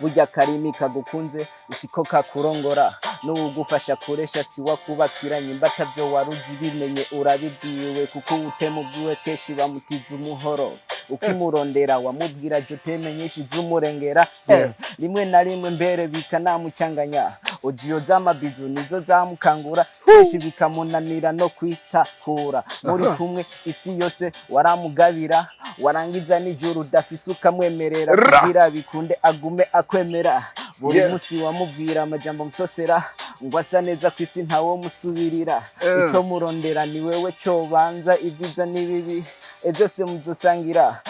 burya karimi kagukunze isiko kakurongora n'ugufasha kuresha siwa kubakiranye imbata byo waruzi bimenye urabibwiwe kuko utemubwiwe keshi bamutiza umuhoro ukimurondera wamubwira je utemenyesha izumurengera rimwe na rimwe mbere bikanamucanganya audio z'amabizu nizo zamukangura keshi bikamunanira no kwitakura muri kumwe isi yose waramugabira warangiza n'ijuru udafise ukamwemerera kugira bikunde agume akwemera buri musi wamubwira amajambo musosera ngo asa neza kwisi ntawo musubirira ico murondera ni wewe cyo banza ibyiza nibibi byose muzosangira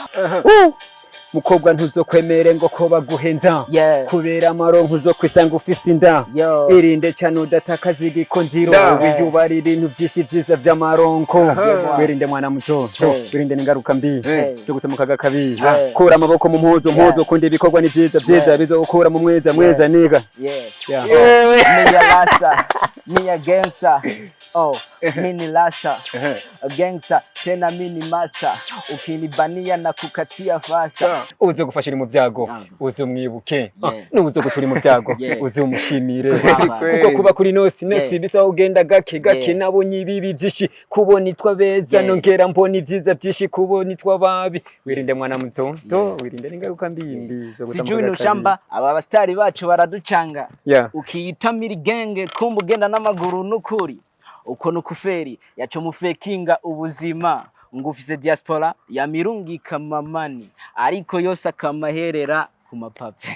mukobwa ntuzokwemere ngo ko baguhenda kubera amaronko uzokwisanga ufise inda irinde cyane udatakaza igikondiro wiyubara ibintu byinshi byiza by'amaronko wirinde mwana muto wirinde n'ingaruka mbi zo gutamukaga kabiri kura amaboko mu mpuzo kundi ibikorwa ni byiza bizokura mu mweza niga niya rasta niya gangster mini rasta gangster tena mini master ukinibania na kukatia fasta uze gufashira mu byago uze mwibuke nuze guturi mu byago uze umushimire kuko kuba kuri nosi bisa ugenda gake nabonye ibibi byinshi kubona itwa beza nongera mbona ibyiza byinshi kubona itwa babi wirinde mwana muto wirinde n'ingaruka mbi zo gutamuka sijui nushamba aba bastari bacu baraducanga ukiyitamira genge kumba ugenda n'amaguru n'ukuri uko nukuferi yacho mufekinga ubuzima ngufise diaspora ya mirungi kamamani ariko yose akamaherera ku mapape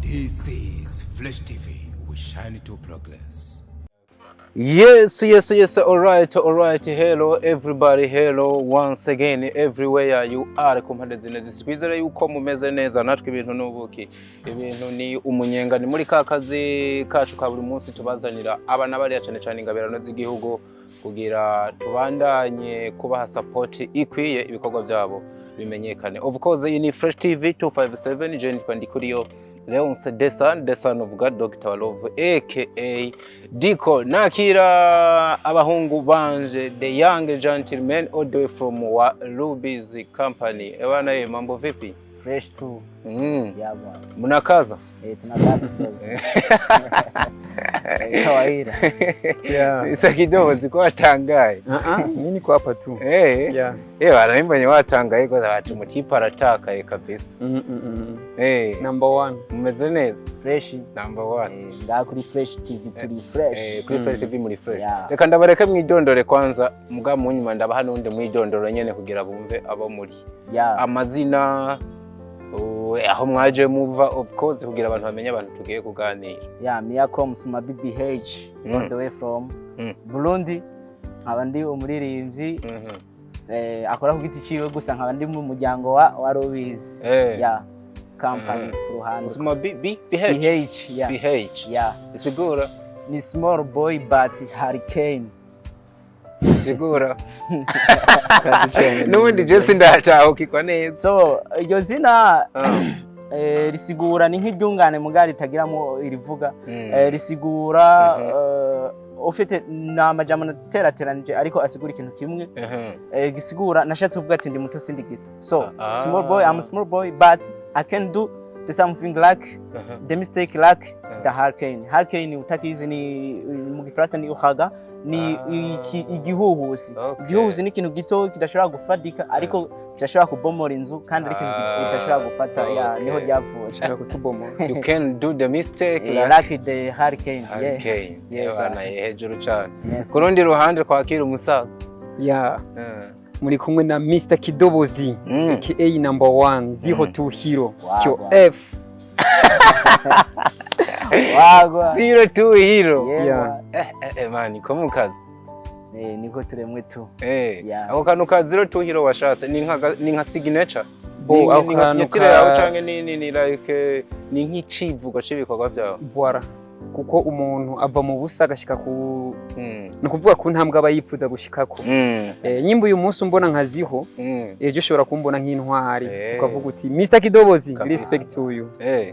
This is Flash TV. We shine to progress. Yes. All right. Hello, everybody. Hello, once again, everywhere you are. Kumpande zinezi twizere yuko mumeze neza natwe ibintu n'ubuki. Ibintu ni umunyenga ni muri kakazi kacu ka buri munsi tubazanira abana bari cyane ingabirano z'igihugu kugira tubandanye kubaha support ikwiye ibikorwa byabo bimenyekane. Of course, iyi ni Fresh TV 257 Jane Pandikuriyo. Leonce the son of God, Dr. Love, aka Diko. Nakira abahungu banje, the young gentleman all the way from Ruby's company. Ewana mambo vipi? Fresh too. Yeah, bwana. Mnakaza? Tunakaza kidogo. Kawaida. Isa kidogo ziko watangaye. Mimi niko hapa tu. Wanaimba ni watangaye kwa watu mutipa arataka kabisa. Number 1. Mmeze neza. Fresh. Number 1. Nga kuri Fresh TV turi fresh. Kuri Fresh TV muri fresh. Reka ndabareka mwidondore kwanza muga munyuma ndabaha nundi mwidondoro nyene kugira bumve abo muri. Amazina aho mwaje muva of course kugira abantu bamenye abantu tugiye kuganira. Miyako Musuma BBH all the way from Burundi. Abandi umuririmbyi akora ku giti ciwe gusa nkabandi mu muryango wa Robiz company ku ruhande. Musuma BBH. Isigura ni small boy but hurricane. Sigura. Nundi Jesse ndataho kiko neza. So iyo zina risigura ni nk'iryungane mugari tagiramo irivuga risigura ufite namajambo naterateranije ariko asigura ikintu kimwe gisigura nashatse kuvuga ati ndi muto sindi gito. So small boy, I'm a small boy but I can do something like the mistake like the hurricane. Hurricane utakizi ni mu Gifaransa ni uhaga ni igihuhusi. Igihuhusi ni ikintu gito kidashobora gufadika ariko kidashobora kubomora inzu kandi ari ikintu kidashobora gufata niho ryavuye kutubomora. You can do the mistake like the hurricane. Bana hejuru cyane. Kurundi ruhande kwakira umusaza. Muri kumwe na Mr. Kidobozi aka number 1 02 hero QF. Wagwa 02 hero. Man komukazi. Niko turemwe tu. Ako kanu ka 02 hero washatse ni nka signature. Ako kanu ka canke ni like ni nk'icivugo c'ibikorwa byawe. Voilà. Kuko umuntu ava mu busa agashika ku no kuvuga ku ntambwe abayipfuza gushikako. Nyimbo uyu munsi mbona nkaziho ejo ushobora kumbona nk'intwari ukavuga uti Mr. Kidobozi respect to you.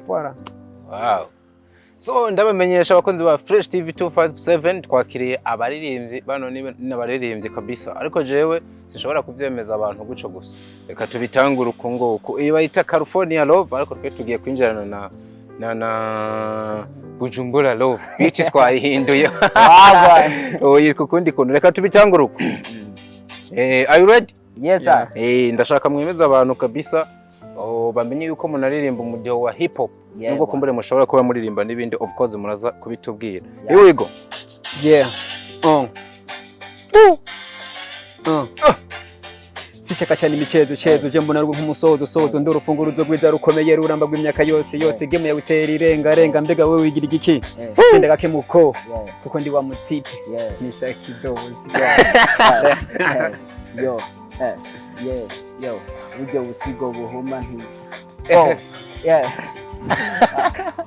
Voilà. Wow. So ndabamenyesha abakunzi ba Fresh TV 257 twakiriye abaririmbyi bano n'abaririmbyi kabisa ariko jewe sinshobora kuvyemeza abantu guco gusa reka tubitangura uko ngoko iyo bayita California Love ariko twe tugiye kwinjirana na Bujumbura Love iki twayihinduye oyiriko kundi kuntu reka tubitangura uko are you ready? Yes sir. Ndashaka mwemeza abantu kabisa bamenye yuko munaririmba umudiho wa hip hop nubwo kumbure mushobora kuba muririmba n'ibindi of course muraza kubitubwira. Here we go. Yeah. Sichaka cyane imicezo je mbona nk'umusozo ndurufunguruzo rwiza rukomeye ruramba rw'imyaka yose game ya utera irenga mbega wewe wigira igiki sende gake muko kuko ndi wa mutipe Mr. Kidozi yo ujye usigo buhuma nti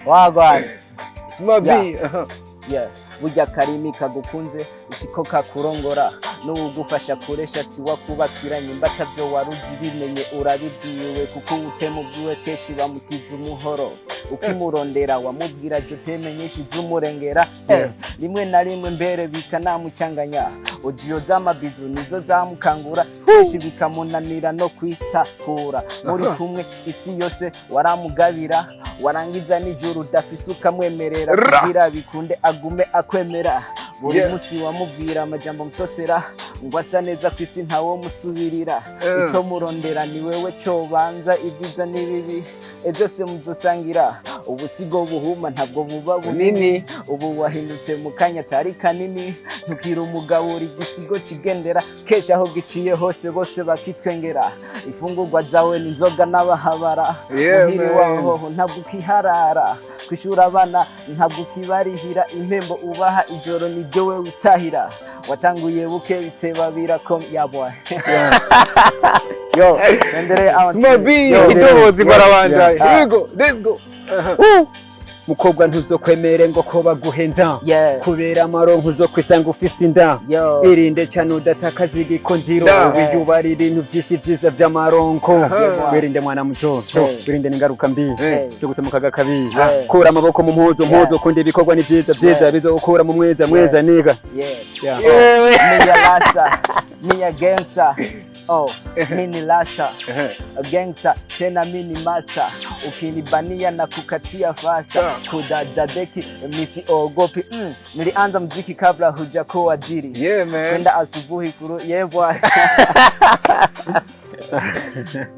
wagwana Smabi burya karimi kagukunze isiko kakurongora n'ugufasha kuresha siwa kubakiranye mbata byo waruzi bimenye urabibwiwe kuko utemu bwiwe keshi bamutiza umuhoro ukimurondera wamubwira cyo temenyesha izumurengera rimwe na rimwe mbere bikanamucanganya audio z'amabizu nizo zamukangura keshi bikamunanira no kwitahura muri kumwe isi yose waramugabira warangiza n'ijuru dafise ukamwemerera kugira bikunde agume akwemera buri musi wamubwira amajambo musosera ngo asa neza kwisi ntawo musubirira ico murondera ni wewe cyo banza ibyiza n'ibibi byose muzosangira ubusigo buhuma ntabwo buba bunini ubu wahindutse mu kanya tari kanini ntukira umugabo uri gisigo kigendera kesha aho giciye hose bose bakitwengera ifungurwa zawe n'inzoga n'abahabara muhiri waho ntabwo kiharara kwishura abana ntabwo kibarihira impembo ubaha ijoro nibyo we utahira watanguye buke biteba birako yabwa yo endere Smabi idobozi barabanja here we go let's go mukobwa ntuzokwemere ngo ko baguhenda kubera amaronko zo kwisanga ufise inda irinde cyane udatakaza igikondiro wiyubara ibintu byinshi byiza by'amaronko wirinde mwana muto wirinde n'ingaruka mbi zo gutamukaga kabiri kura amaboko mu mpuzo kundi ibikorwa ni byiza bizo gukura mu mweza niga niya rasta niya gangster mini rasta gangster tena mini master ukinibania na kukatia faster kudadadeki misi ogopi nilianza muziki kabla hujakuwa diri kwenda asubuhi kuru bwana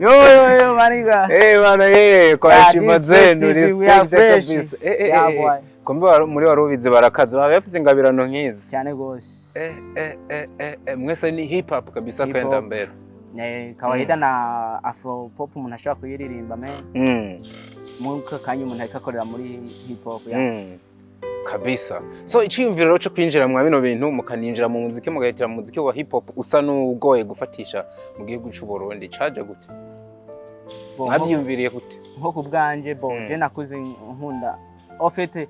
yo maniga bana kwa heshima zenu respect kabisa kumbe muri warubize barakaza bafise ingabirano nkizi cyane gose mwese ni hip hop kabisa kwenda mbere kawaida na afro pop umuntu ashobora kuyiririmba mwuka kanya umuntu arikakorera muri hip hop kabisa. So iciyumviro cyo kwinjira mu bino bintu mukaninjira mu muziki mugahitira mu muziki wa hip hop usa n'ugoye gufatisha mu gihugu cy'u Burundi caje gute mwabyumviriye gute nko kubwanje je nakuze nkunda ofete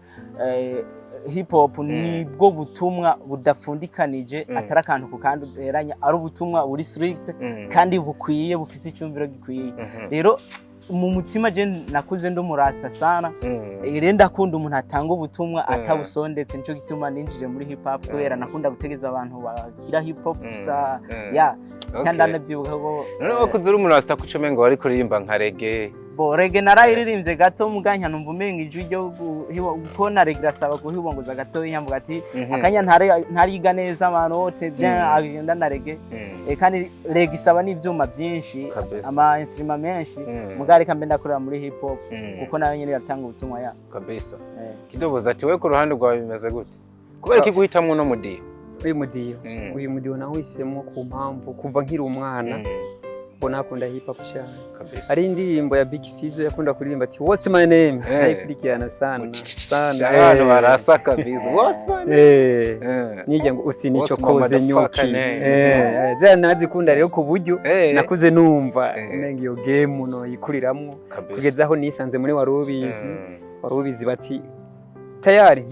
hip hop ni bwo butumwa budapfundikanije atari akantu kukanduheranya ari ubutumwa buri strict kandi bukwiye bufise icyumviro gikwiye rero mu mutima je nakuze ndo murasta sana irenda kunda umuntu atanga ubutumwa atabusondetse nico gituma ninjire muri hip hop kubera nakunda gutegeza abantu bagira hip hop gusa cyanda nabyibuka go none wakuzura umurasta kucome ngo wari kuririmba nka reggae reggae narayiririmbye gato muganya numva umenga ijwi ryo gukona reggae asaba guhibongoza gato yamvuga ati akanya ntariga neza abantu bote bien agenda na reggae kandi reggae isaba n'ivyuma byinshi ama instrument menshi mugari kambe ndakorera muri hip hop kuko nayo nyene yatanga ubutumwa ya kabisa kidoboza ati we ku ruhande rwawe bimeze gute kubera kiguhitamwe no mudiyo uyu mudiyo nawisemo ku mpamvu kuva nkiri umwana mbona akunda hip hop cyane kabisa ari indirimbo ya Big Fizzo yakunda kuririmba ati what's my name nayikurikirana sana abantu barasa kabisa what's my name nijya ngo usinico koze nyoki nazikunda rero ku buryo nakuze numva nenga iyo game no yikuriramwo kugeza aho nisanze muri warubizi bati tayari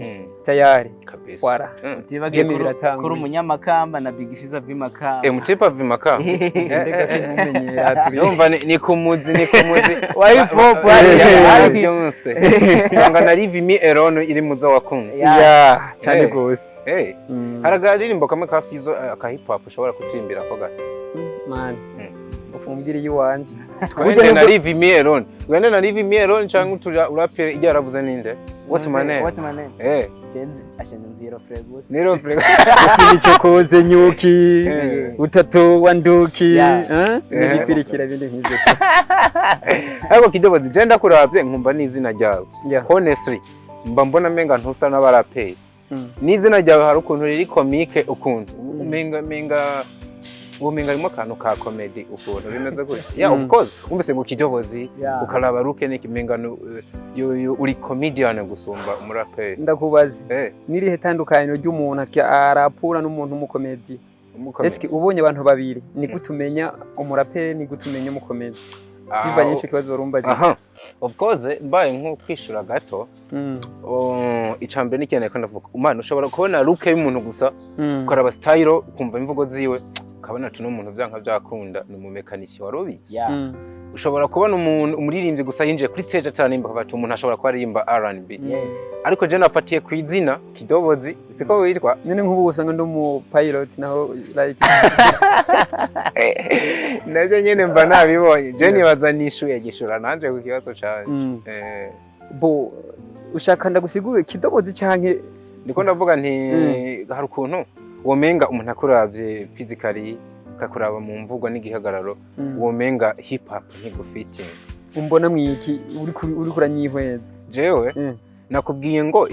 tayari kabisa. wara utibagiye kuri umunyamakamba na Big Fizza vimakamba mutipa vimakamba ndeka kumumenyera yumva ni kumuzi wa hip hop ari byose sanga na Rivimi Erono iri muzo wakunze ya cyane gose haragaririmbo kamwe ka Fizzo ka hip hop ushobora kutimbira ko gato man ufumbira yiwanje twende na Rivimi Erono wende na Rivimi Erono cyangwa utura urapere ijya yaravuze ninde what's my name Jenzi ashende nziro fregos niro fregos nico koze nyuki utatu wanduki nigipirikira bindi nk'ibyo ariko kidobo genda kuravye nkumva n'izina ryawe honestly mba mbona menga ntusa n'abaraperi n'izina ryawe hari ukuntu riri comique ukuntu menga arimo kantu ka comedy ukuntu bimeze gutya of course umvise ngo kidobozi ukaraba ruke n'ikimengano uri comedian gusumba umuraperi ndakubaza nirihe tandukaniro ry'umuntu arapura n'umuntu umukomedi eske ubonye abantu babiri ni gutumenya umuraperi ni gutumenya umukomedi bivanye n'icyo kibazo barumbaza of course mbaye nko kwishura gato icambe n'ikeneye ko ndavuga umwana ushobora kubona ruke y'umuntu gusa ukaraba style ukumva imvugo ziwe ukabona tuno umuntu byanka byakunda ni umumekanisi warobizi ushobora kubona umuntu umuririmbyi gusa yinjiye kuri stage ataranimba kavati umuntu ashobora kuba arimba R&B ariko je nafatiye ku izina kidobozi siko witwa nyene nk'ubu usanga ndo mu pilot naho like naje nyene mba nabibonye je nibaza nishuye gishura nanje ku kibazo cyane bo ushaka ndagusigure kidobozi cyanke niko ndavuga nti hari ukuntu womenga umuntu akuravye physically kakuraba mu mvugo n'igihagararo womenga hip hop ntigufite umbona mwiki uri kuranyihweza jewe nakubwiye ngo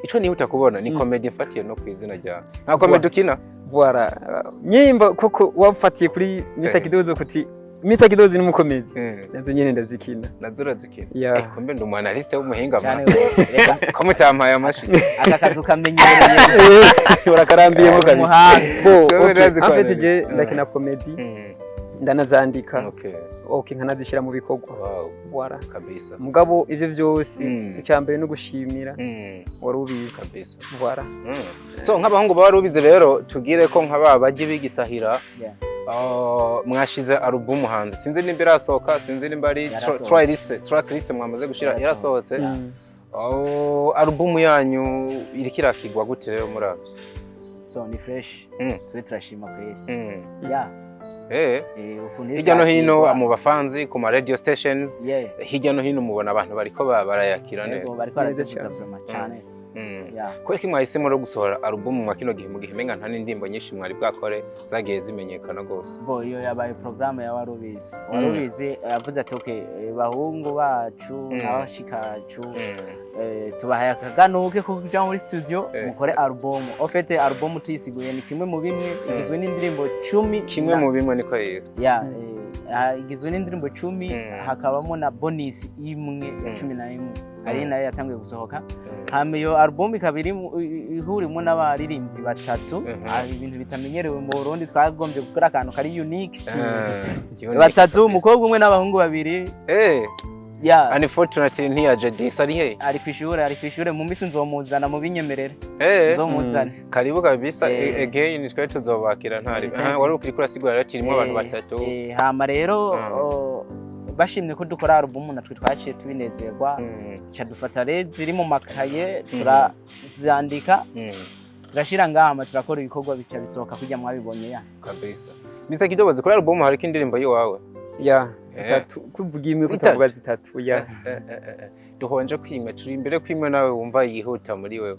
ico nihuta kubona ni comedy mfatiye no kwizina rya nta comedy ukina voilà nyimba koko wafatiye kuri Mr Kidozo kuti Mr Kidozo ni umukomedi nazo nyene ndazikina zikina kumbe ndi umwanaliste w'umuhinga ko mutampaye amashi aka kazu kamenyereye urakarambiye mu kabisa afite je ndakina comedy ndanazandika okay nkanazishira mu bikorwa voilà kabisa mugabo ivyo byose icyambere no gushimira warubizi kabisa voilà so nk'abahungu barubize rero tugire ko nk'aba baje bigisahira mwashize album hanze sinzi nimba irasohoka sinzi nimba ari track list mwamaze gushira irasohotse album yanyu iriko irakigwa gute rero muravyo so ni fresh turashima kweli hirya no hino mu bafanzi ku ma radio stations hirya no hino mubona abantu bariko barayakira neza bariko baraziza cyane ko iki mwahisemo ro gusohora album mu kino gihe mu gihe menga nta n'indimbo nyinshi mwari bwakore zagiye zimenyekana gose bo iyo yabaye program ya warubizi yavuze ati okay bahungu bacu n'abashikacu tubahaye akaganuke ko kuja muri studio mukore album ofete album tuyisiguye ni kimwe mu bimwe igizwe n'indirimbo 10 kimwe mu bimwe niko yera igizwe n'indirimbo 10 hakabamo na bonus imwe ya 11 ari nayo yatangiye gusohoka hame yo album ikabiri ihurimo n'abaririmbyi batatu ibintu bitamenyerewe mu Burundi twagombye gukora akantu kari unique batatu umukobwa umwe n'abahungu babiri unfortunately ntiyaje dis ari he ari kwishure mu misi nzomuzana mu binyemerere nzomuzana karibu kabisa again twe tuzobakira ntari wari ukiri kurasigura ratirimo abantu batatu hama rero bashimye ko dukora album natwe twaciye tubinezerwa cyadufata rero ziri mu makaye turazandika turashira ngama turakora ibikorwa bica bisohoka kujya mwabibonye kabisa Mr Kidobozi kuri album hari kindirimbo yiwawe zitatu kuvuga imwe kutavuga zitatu duhonje kwimwe turi imbere kwimwe nawe wumva yihuta muri wewe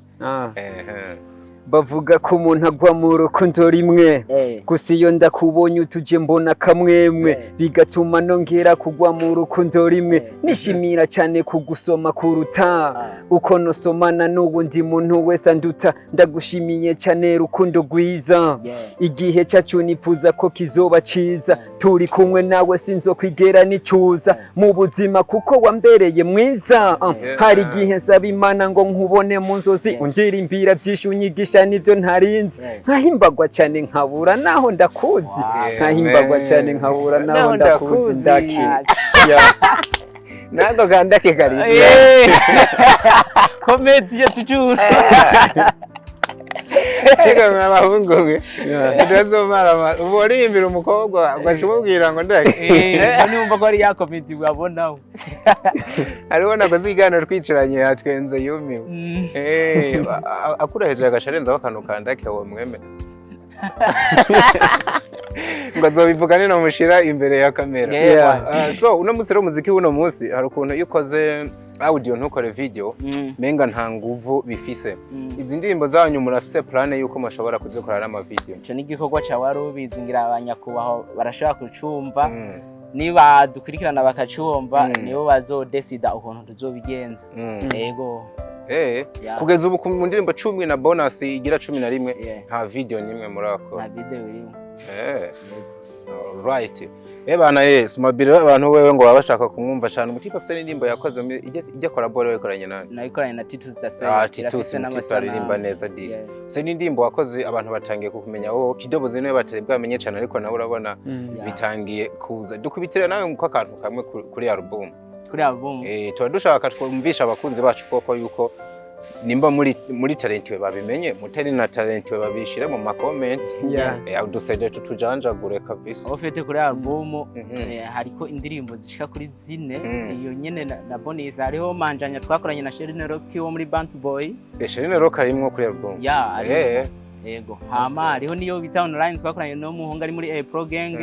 bavuga ko umuntu agwa mu rukundo rimwe gusa iyo ndakubonye utuje mbona kamwemwe bigatuma nongera kugwa mu rukundo rimwe nishimira cyane kugusoma kuruta uko nosomana n'ubundi muntu wese anduta ndagushimiye cyane rukundo rwiza igihe cyacu nifuza ko kizoba ciza turi kumwe nawe sinzokwigera nicuza mu buzima kuko wambereye mwiza hari igihe nsaba Imana ngo nkubone mu nzozi undirimbira byinshi unyigisha nivyo ntarinzi nkahimbagwa cyane nkabura naho ndakuzi nkahimbagwa cyane nkabura naho ndakuzi ndaki nako kandake kari komedi yo tujuru ega mwabahungu mwe ndazomara uborimbira umukobwa ugacumubwira ngo ndake numva ko ari ya komedi wabonaho ariho nakoze iganiro twicaranye yatwenze yumiwe akuraheje agasharenzaho akantu kandake wo mweme ngo azobivugane no mushira imbere ya kamera. So uno munsi rero muziki uno munsi hari ukuntu iyo ukoze audio ntukore video menga nta nguvu bifise. Izi ndirimbo zanyu murafise plan yuko mushobora kuzikora n'ama video? Ico ni igikorwa ca warubizi ngira abanyakubaho barashobora kucumva niba dukurikirana bakacumva nibo bazodecida ukuntu tuzobigenza. Yego kugeza ubu mu ndirimbo 10 na bonus igira 11 nta video nimwe murakora. Nta video imwe. Right. Bana mabiro abantu wewe ngo babashaka kumwumva cyane umutipe afite n'indimbo yakoze ijya collaborate wekoranye nani? Nayikoranye na Titus Dasaya. Titus n'amaririmba neza disi. Se n'indimbo wakoze abantu batangiye kukumenya kidobo zene batari bwamenye cyane ariko nawe urabona bitangiye kuza. Dukubitire nawe mu kwakantu kamwe kuri album. Kuri album. Tuba dushaka twumvisha abakunzi bacu koko yuko nimba muri talent we babimenye mutari na talent we babishire mu comment udusede tutujanjagure kabisa. Ofete kuri album hariko indirimbo zishika kuri zine iyo nyene na bonus hariho manjanya twakoranye na Sherine Rock wo muri Bantu Boy. Sherine Rock arimwo kuri album. Yego hama hariho niyo bita online twakoranye no muhunga ari muri Pro Gang.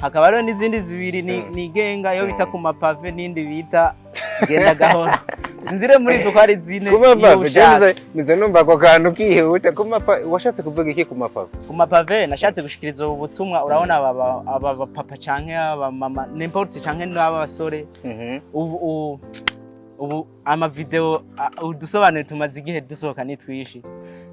Hakaba rero n'izindi zibiri nigenga yo bita ku mapave n'indi bita genda gahoro. Sinzire muri zo kwari zine nize numva ko kantu kihuta washatse kuvuga iki ku mapave? Ku mapave nashatse gushikiriza ubutumwa urabona aba papa canke aba mama n'importe canke n'aba basore ubu ama video udusobanure tumaze igihe dusohoka nitwishi.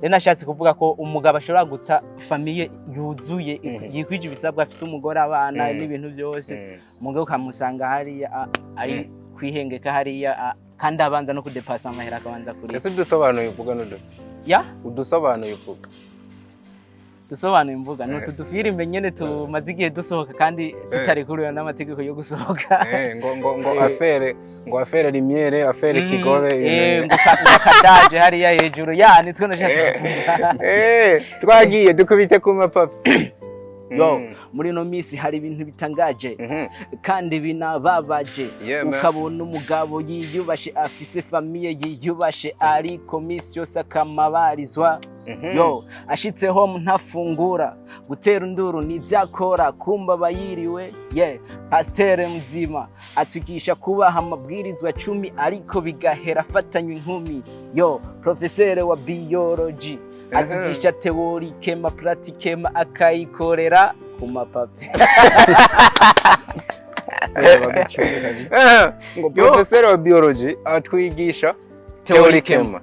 Rero nashatse kuvuga ko umugabo ashobora guta famille yuzuye yikwije ibisabwa afise umugore abana n'ibintu byose umugabo kamusanga hariya ari kwihengeka hariya kandi abanza no kudepasa amahera akabanza kuri. Ese dusobanuye uvuga nudo? Udusobanuye uvuga. Dusobanuye imvuga no tudufilime nyene tumaze igihe dusohoka kandi tutari kuriwe n'amategeko yo gusohoka. ngo affaire limiere affaire kigobe ngo kadaje hariya hejuru nitwe nashatse kuvuga. Twagiye dukubite ku mapapa. Muri no misi hari ibintu bitangaje kandi binababaje ukabona umugabo yiyubashe afise famille yiyubashe ariko misi yose akamabarizwa ashitse home ntafungura gutera induru n'ivyakora kumba bayiriwe pasteur mzima atugisha kubaha amabwirizwa 10 ariko bigahera afatanywe inkumi professeur wa biology atugisha teorike ma pratique ma akayikorera ku mapave. Ngo professeur wa biology atwigisha teorike ma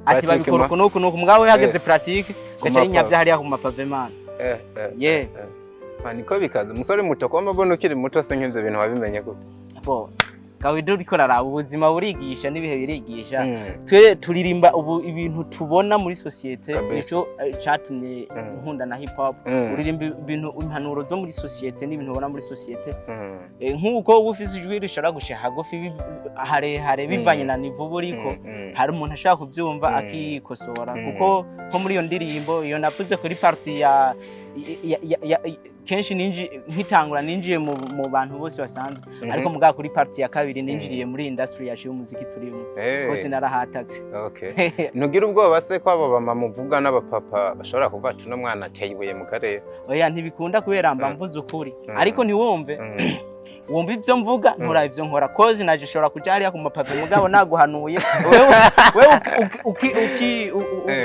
ati babikora kunuku mugabo yageze pratique gacha yinyavye hariya ku mapave man. Niko bikaze musore muto kwa mbona ukiri muto se nk'ivyo bintu wabimenye gute? Kawido uriko raraba ubuzima burigisha n'ibihe birigisha twe turirimba ubu ibintu tubona muri societe nico catumye nkunda na hip hop uririmba ibintu impanuro zo muri societe n'ibintu ubona muri societe nk'uko ufise ijwi rishobora gusha hagufi hare bivanye na niveau buriko hari umuntu ashaka kuvyumva akikosora kuko nko muri iyo ndirimbo iyo navuze kuri party ya kenshi nkitangura ninjiye mu bantu bose basanzwe ariko muga kuri party ya kabiri ninjiriye muri industry yacu y'umuziki turimo bose narahatatse. Ntugira ubwoba se ko abo bama muvuga n'abapapa bashobora kuvuga ati no mwana ateyibuye mu karere? Ntibikunda kubera mba mvuze ukuri ariko ntiwumve wumva ivyo mvuga nkora ivyo nkora kozi naje shora kuja hariya ku mapave mugabo naguhanuye wewe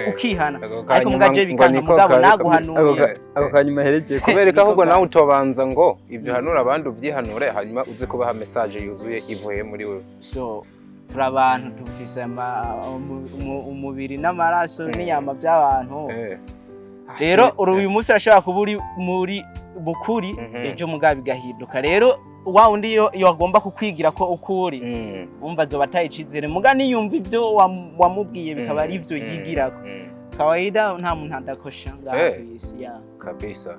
ukihana ariko mugaje bikanga mugabo naguhanuye ako kanyuma hereje kubereka ahubwo nawe utobanza ngo ivyo hanura abandi uvyihanure hanyuma uze kubaha message yuzuye ivuye muri wewe. So turabantu dufise umubiri n'amaraso n'inyama by'abantu rero uyu munsi arashaka kuba muri bukuri ejo mugabi gahinduka rero wa undi yo agomba kukwigira ko ukuri umva zo batayicizere muga niyumva ivyo wamubwiye bikaba ari ivyo yigirako kawaida nta muntu adakosha ngaha kwisi ya kabisa.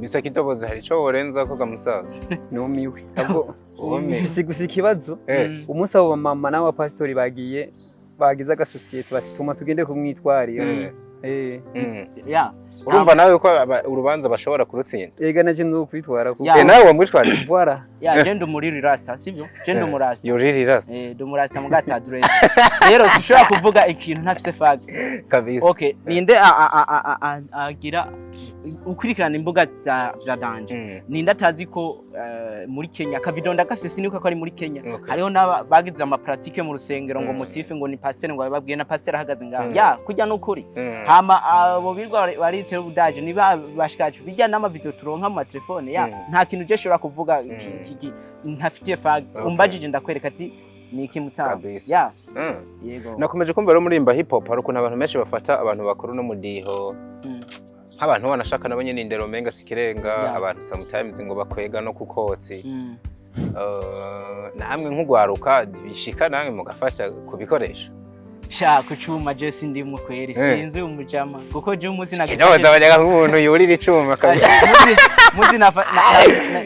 Mr. Kidobozi hari ico worenza ko gamusaza? Numiwe. Abo bifise ikibazo. Umunsi abo mama n'aba pastori bagize agasosiyete batuma tugende kumwitwarira. Ya. Urumva nawe ko urubanza bashobora kurutsinda? Ega naje no kwitwara kuko. Nawe wamwitwarira? Voilà. Ya je ndumuri rasta sivyo? Je ndumurasta. Yuri rasta. Ndumurasta mugata dread. Rero sishobora kuvuga ikintu ntafise facts. Kabisa. Okay, ninde agira ukurikirana imbuga za danje. Ninde atazi ko muri Kenya kavidonda gafise sinuka ko ari muri Kenya. Hariho bagize ama pratique mu rusengero ngo motife ngo ni pasteur ngo bababwiye na pasteur ahagaze ngaho. Ya kujya nukuri. Hama abo birwa bari ubudaje niba bashikacu bijya n'ama video turonka mu telefone ya nta kintu je shobora kuvuga ntafitiye fact umbajije ndakwereka ati niki mutamba ya yego nakomeje kumva rero muri imba hip hop haruko n'abantu menshi bafata abantu bakuru no mudiho nk'abantu banashaka nabo nyene indero menga sikirenga abantu sometimes ngo bakwega no kukotsi namwe nk'ugwaruka bishika namwe mugafasha kubikoresha shaka icuma je sindimwe kweri sinzi umujama kuko je umunsi nagenda bajaga nk'umuntu yurira icuma kabisa muzi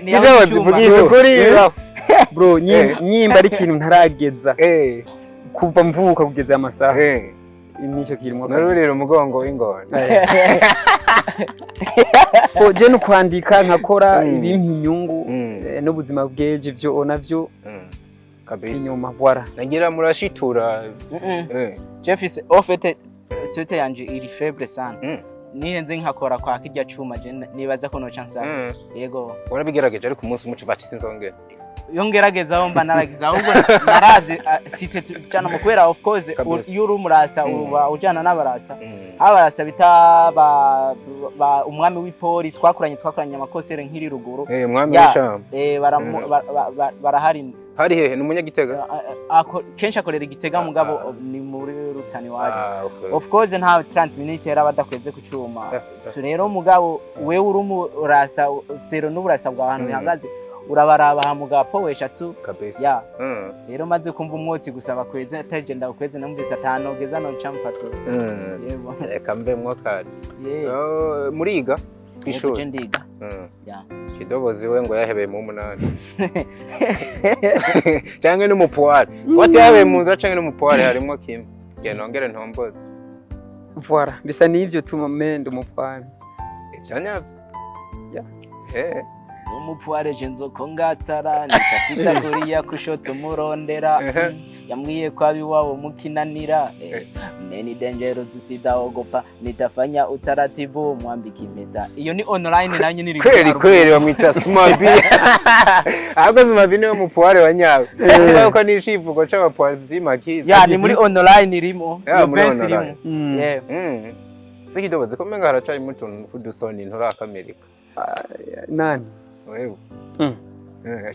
Kidobozi vugisha kuri bro nyimba ari ikintu ntarageza kuva mvuka kugeza amasaha nico kirimo narurira umugongo w'ingona je no kwandika nkakora ibimpi inyungu n'ubuzima bweje ivyo navyo kabisa inyuma voilà nagira murashitura Jeffis ofete tete yanje iri faible sana nihenze nkakora kwa kirya cuma je nibaza ko no chance yego warabigerageje ariko umunsi umuco batisi nzongera yongerageza aho mba naragiza ahubwo naraze site cyane mu kwera of course yuru murasta uba ujana n'abarasta abarasta bita umwami w'ipori twakuranye amakosere nkiri ruguru umwami w'ishamba barahari hari hehe n'umunyagitega kenshi akorera igitega mugabo ni muri rutani waje of course nta 30 minutes era badakweze ku cyuma so rero mugabo wewe uri umurasta sero n'uburasta bwa ahantu bihagaze urabaraba hamuga powe eshatu kabisa ya rero maze kumva umwotsi gusaba kweze atagenda ukweze namvise atanogeza no chamfato yego reka mbe mwokari muriga kwishuri ndiga ya Kidobozi we ngo yahebeye mu 8 canke n'umupuare twati yahebeye mu nzira canke n'umupuare harimo kimwe nongere ntomboze voilà bisa nivyo tumamende umupuare ivyanyavyo ya umupuare jenzo kongatara nitafita kuriya kushoto murondera yamwiye kwa biwao mukinanira many dangerous zisidaogopa nitafanya utaratibu mwambika impeta iyo ni online nanyu niri kweli bamwita smabi ahubwo smabi niwe mupuare wanyawe ko ni icivugo c'abapuare zimakiza ya ni muri online irimo best irimo Kidobozi ko menga haracari mutuntu kudusoni nturakamilika nani wewe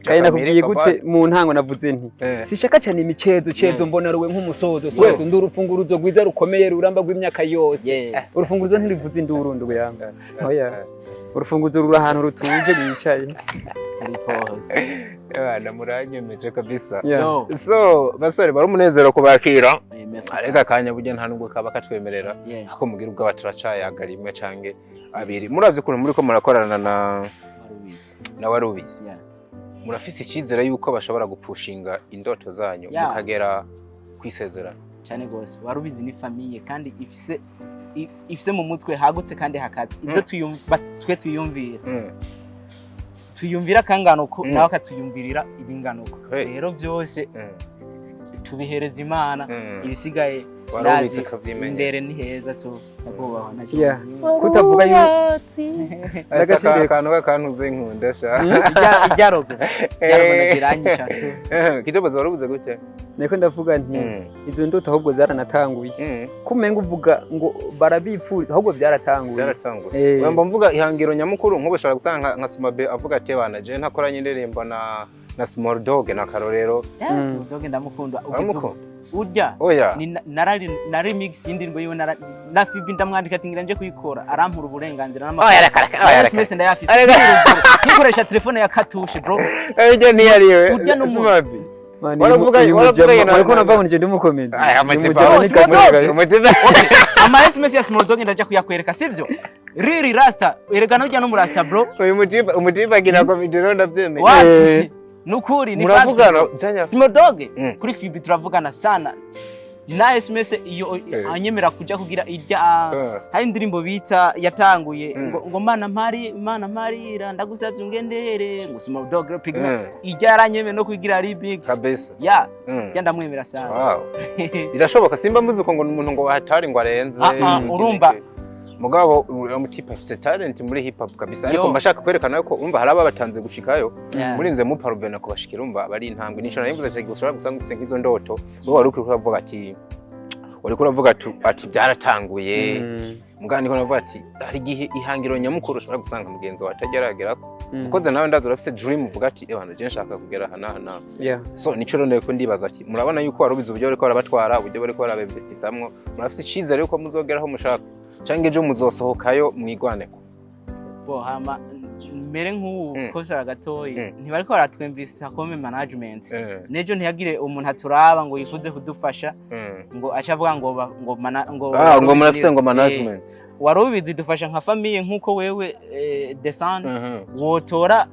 Kaya nakubwiye gute mu ntango navuze nti sishaka cyane imicezo mbona ruwe nk'umusozo sozo ndurufunguruzo gwiza rukomeye ruramba rw'imyaka yose urufunguruzo ntirivuze indurundu yanga oya urufunguruzo ruri ahantu rutuje bicaye ari pose abana muranyemeje kabisa so basore bari umunezero kubakira areka kanya burya nta nubwo kaba katwemerera ako mugira ubwo baturacayagara imwe cange abiri muravye kuntu muri ko murakorana na warubizi murafise icyizere yuko bashobora gupushinga indoto zanyu mukagera kwisezerana cyane gose warubizi ni famille kandi ifise mu mutwe hagutse kandi hakaze ibyo twe tuyumvira kangano ko nawe akatuyumvirira ibinganuko rero byose tubihereza Imana ibisigaye warubizi kavyimenya ndere ni heza tu nagobaho nacyo kutavuga agashimire kantuze nkunda sha ijyarogo giranyisha tu Kidobozi warubuze gute niko ndavuga nti izo ndoto ahubwo zaranatanguye kumenga uvuga ngo barabipfura ahubwo byaratanguye wamba mvuga ihangiro nyamukuru nk'ubushobora gusanga nka Sumabe avuga ati bana je ntakoranye indirimbo na Small Dog na Karorero Small Dog ndamukunda urya na remix y'indirimbo yiwe na Fibi ndamwandika ati ngira nje kuyikora arampura uburenganzira n'amafaranga SMS ndayafise nikoresha telefone ya katushe bro urya ntiyariwe Sumabe ariko nava nje ndumukomedi ama SMS ya small dog ndaje kuyakwereka sivyo riri rasta erekana ujya no mu rasta bro uyu agira komedi ndavyemeye nukuri ni muravugana small dog kuri Fibi turavugana sana na SMS iyo anyemera kuja kugira irya hari indirimbo bita yatanguye ngo mana marira ndagusavye ungendere ngo small dog pigma irya yaranyeme no kugira remix kabisa ya cyanda mwemera sana wow birashoboka simba muzi ko ngo umuntu ngo hatari ngo arenze urumva mugabo umutipe afite talent muri hip hop kabisa ariko mbashaka kwerekana yuko umva haraba batanze gushikayo murinze mu parvena ko bashikira umva bari intambwe nico nayivuze cyane gushobora gusanga ufite nk'izo ndoto bo wari uravuga ati ati byaratanguye mugani ko navuga ati hari gihe ihangiro nyamukuru ushobora gusanga mugenzi watageragera ukoze nawe ndazo urafite dream uvuga ati ebana je nshaka kugera hana so nico rone ko ndibaza ati murabona yuko warubize uburyo bariko barabatwara uburyo bariko barabinvestisamwo murafite icizere yuko muzogeraho mushaka cange jo muzosohokayo mwigwaneko bo hama mere nk'ubu kosara gatoyi ntibariko baratwinvesta comme management nejo ntiyagire umuntu aturaba ngo yifuze kudufasha ngo acavuga ngo murafise ngo management warubizi dufasha nka famille nkuko wewe descend wotora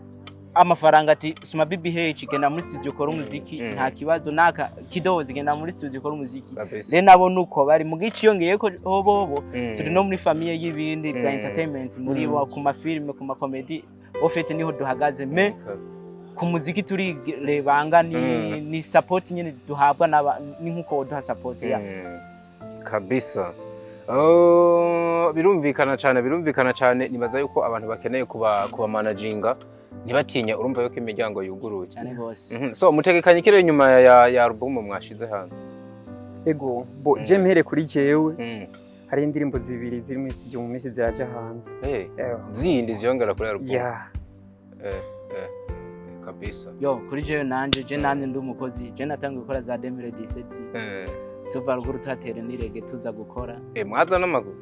amafaranga ati suma BBH genda muri studio ukora umuziki nta kibazo naka kidozi genda muri studio ukora umuziki rero nabo nuko bari mu giciyongeye ko bobo turi no muri famille y'ibindi bya entertainment muri bo ku mafilme ku makomedi ofete niho duhagaze me ku muziki turi rebanga ni support nyene duhabwa ni nkuko duha support ya kabisa birumvikana cyane nibaza yuko abantu bakeneye kuba managinga ntibatinya urumva yuko imiryango yuguruye cyane gose so mutegekanye kire nyuma ya album mwashize hanze ego bo je mhere kuri jewe hari indirimbo zibiri ziri mu studio mu minsi zaje hanze zindi ziyongera kuri album kabisa yo kuri jewe nanje ndi umukozi je natangiye gukora za 2017 tuva ruguru tatere nirege tuza gukora mwaza n'amaguru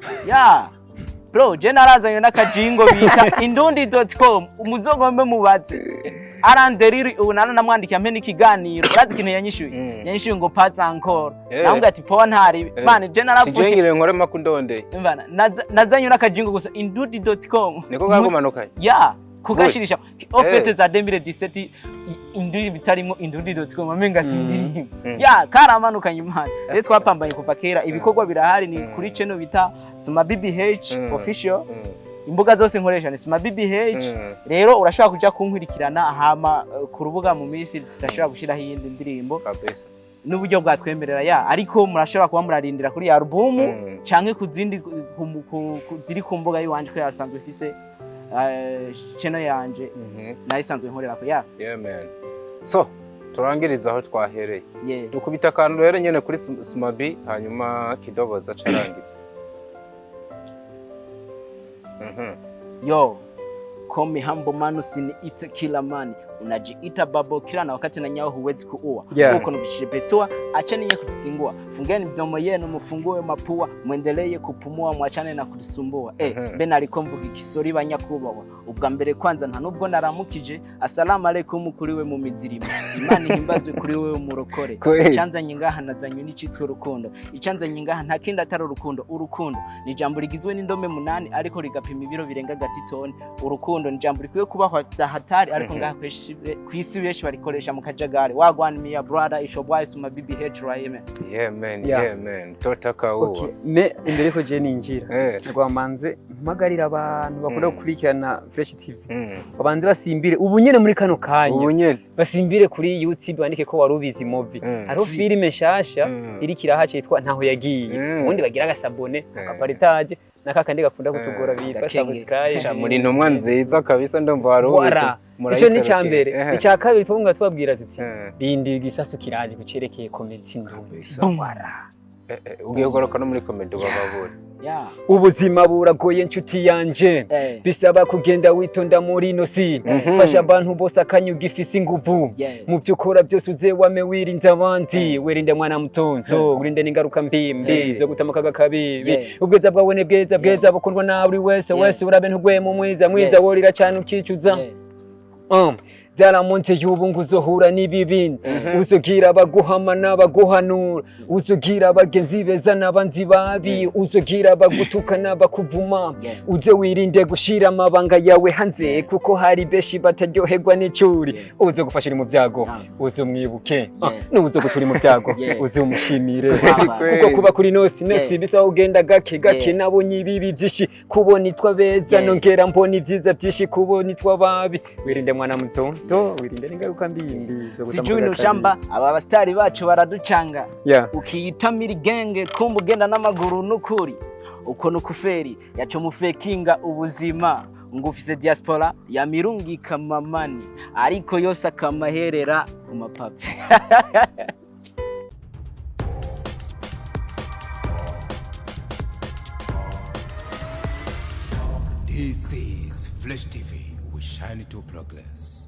bro je narazanye n'akajingo bita indundi.com umuzogombe mubaze aranderiri unana namwandikiye ampe n'ikiganiro urazi kintu yanyishuye ngo parts encore namwe ati po ntari man je naravuye tujengire nkore makundonde mvana nazanye n'akajingo gusa indundi.com niko gakomanukanye kugashirisha ofete za 2017 induri bitarimo indundi.com amenga sindirimbo karamanukanye imana rero twapambanye kuva kera ibikorwa birahari ni kuri channel bita Suma BBH official imbuga zose nkoresha ni Suma BBH rero urashaka kuja kunkurikirana hama ku rubuga mu minsi tutashobora gushiraho iyindi ndirimbo kabisa n'uburyo bwatwemerera ariko murashobora kuba murarindira kuri album canke kuzindi ziri ku mbuga yiwanje ko yasanzwe ifise channel yanje nayisanzwe nkorera ko man so turangiriza aho twahereye dukubita kantu rero nyene kuri Suma B hanyuma kidoboza carangiza yo call me humble man usiniite kila mani unajiita babo kila na wakati na nyao huwezi kuua huko nukishipetua achani nye kutizingua fungeni mdomo yenu mfungue mapua muendelee kupumua mwachane na kutusumbua bena alikomvuga ikisori banyakubawa ubwa mbere kwanza nta nubwo naramukije assalamu alaikum kuriwe mu mizirimo imani himbazwe kuriwe umurokore icyanza nyingaha nazanywe n'icitwe rukundo icyanza nyingaha nta kindi atari urukundo ni jambo rigizwe n'indome 8 ariko rigapima ibiro birenga gatitoni urukundo ni jambo rikwiye kubaho hatari ariko ngaha kwisi benshi barikoresha mu kajagari wagwana miya brother ishobwa Suma BBH right man totaka uwa me imbere ko je ninjira rwamanze mpagarira abantu bakunda gukurikirana Fresh TV babanze basimbire ubu nyene muri kano kanya basimbire kuri YouTube bandike ko warubizi movie hariho filime nshasha iri kirahace yitwa ntaho yagiye ubundi bagira agasabone akapartage nakakandi gakunda kutugora bita subscribe muri ntumwa nziza kabisa ndumva warubizi icyo ni cyambere icya kabiri twumva tubabwira tuti bindi igisasu kiraje kucerekeye comedy ndumara ugiye gukora no muri comedy bababura ubuzima buragoye nshuti yanje bisaba kugenda witonda muri no si fasha abantu bose akanyuga ifisi inguvu mu byo ukora byose uze wame wirinda abandi werinde mwana mutonto urinde n'ingaruka mbimbi zo gutamaka kabibi ubweza bwawe ne bweza bukundwa na buri wese urabe ntugwe mu mwiza worira cyane ukicuza byaramonte y'ubu ngo uzohura n'ibibindi uzogira abaguhama n'abaguhanura uzogira abagenzi beza n'abandi babi uzogira abagutuka n'abakuvuma uze wirinde gushira amabanga yawe hanze kuko hari beshi bataryoherwa n'icuri uzo gufashira mu byago uzo mwibuke n'uzo guturi mu byago uzo umushimire kuko kuba kuri nosi bisa ugenda gake nabonye ibibi byinshi kubona itwa beza nongera mbona ibyiza byinshi kubona itwa babi wirinde mwana muto wirinde n'ingaruka mbi zo sijui ushamba aba bastari bacu baraducanga ukiyitamira genge kumba ugenda n'amaguru n'ukuri uko nukuferi yaco mufekinga ubuzima ngo ufise diaspora ya mirungi kamamani ariko yose akamaherera ku mapape. This is Flash TV. We shine to progress.